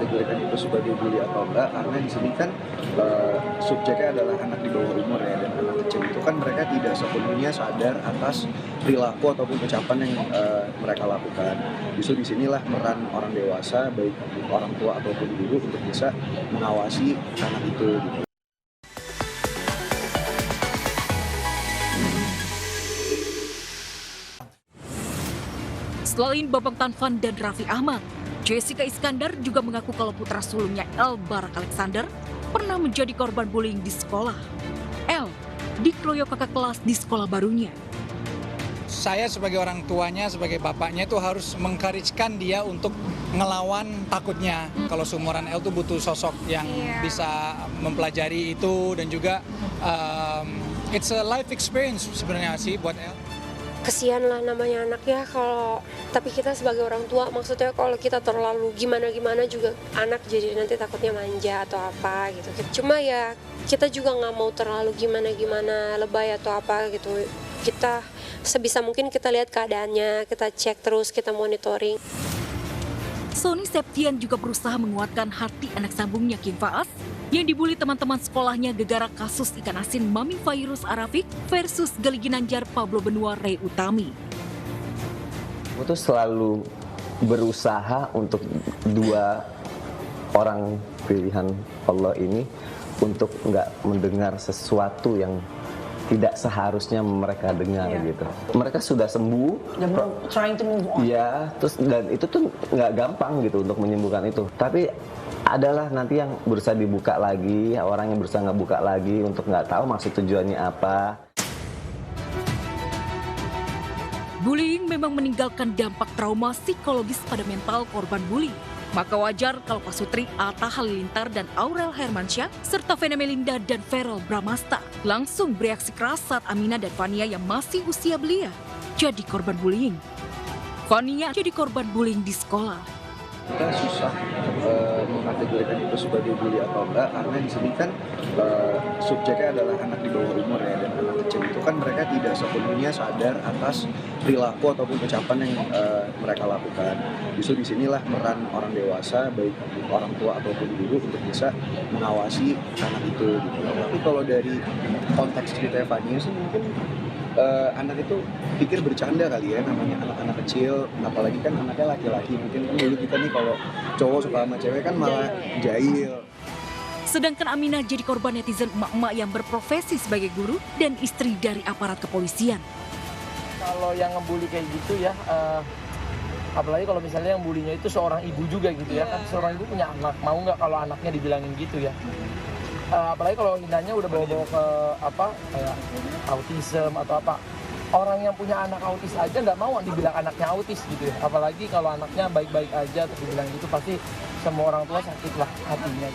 mengkategorikan itu sebagai bully atau enggak, karena di sini kan subjeknya adalah anak di bawah umur ya, dan anak kecil itu kan mereka tidak sepenuhnya sadar atas perilaku ataupun ucapan yang mereka lakukan. Justru disinilah peran orang dewasa, baik orang tua ataupun guru, untuk bisa mengawasi anak itu gitu. Selain Babang Tanfan dan Raffi Ahmad, Jessica Iskandar juga mengaku kalau putra sulungnya El Barak Alexander pernah menjadi korban bullying di sekolah. El dikeroyok kakak kelas di sekolah barunya. Saya sebagai orang tuanya, sebagai bapaknya itu harus mengencourage-kan dia untuk ngelawan takutnya. Kalau seumuran El tuh butuh sosok yang bisa mempelajari itu, dan juga it's a life experience sebenarnya sih buat El. Kesian lah namanya anak ya, tapi kita sebagai orang tua, maksudnya kalau kita terlalu gimana juga anak jadi nanti takutnya manja atau apa gitu. Cuma ya kita juga nggak mau terlalu gimana lebay atau apa gitu. Kita sebisa mungkin kita lihat keadaannya, kita cek terus, kita monitoring. Sony Septian juga berusaha menguatkan hati anak sambungnya Kim Faas yang dibully teman-teman sekolahnya gegara kasus ikan asin Mami Fairuz Arafik versus Gali Ginanjar Pablo Benua Ray Utami. Aku tuh selalu berusaha untuk dua orang pilihan Allah ini untuk nggak mendengar sesuatu yang tidak seharusnya mereka dengar gitu. Mereka sudah sembuh, trying to move on. Iya, terus dan itu tuh nggak gampang gitu untuk menyembuhkan itu. Tapi adalah nanti yang berusaha dibuka lagi, orang yang berusaha ngebuka lagi untuk nggak tahu maksud tujuannya apa. Bullying memang meninggalkan dampak trauma psikologis pada mental korban bully. Maka wajar kalau Pasutri, Atta Halilintar, dan Aurel Hermansyah, serta Vena Melinda dan Verrel Bramasta langsung bereaksi keras saat Aminah dan Fania yang masih usia belia jadi korban bullying. Fania jadi korban bullying di sekolah. Kita susah mengkategorikan itu sebagai bully atau enggak, karena di sini kan subjeknya adalah anak di bawah umur ya, dan anak kecil itu kan mereka tidak sepenuhnya sadar atas perilaku ataupun ucapan yang mereka lakukan. Justru disinilah peran orang dewasa, baik orang tua ataupun guru, untuk bisa mengawasi anak itu gitu. Tapi kalau dari konteks cerita Fania sih mungkin anak itu pikir bercanda kali ya, namanya anak-anak kecil, apalagi kan anaknya laki-laki. Mungkin kan dulu kita nih kalau cowok suka sama cewek kan malah jahil. Sedangkan Aminah jadi korban netizen emak-emak yang berprofesi sebagai guru dan istri dari aparat kepolisian. Kalau yang ngebully kayak gitu ya, apalagi kalau misalnya yang bulinya itu seorang ibu juga gitu ya, kan seorang ibu punya anak, mau nggak kalau anaknya dibilangin gitu ya? Apalagi kalau Indahnya udah bawa-bawa ke kayak autism atau apa. Orang yang punya anak autis aja nggak mau dibilang anaknya autis gitu ya. Apalagi kalau anaknya baik-baik aja terus dibilang gitu, pasti semua orang tua sakit lah hatinya.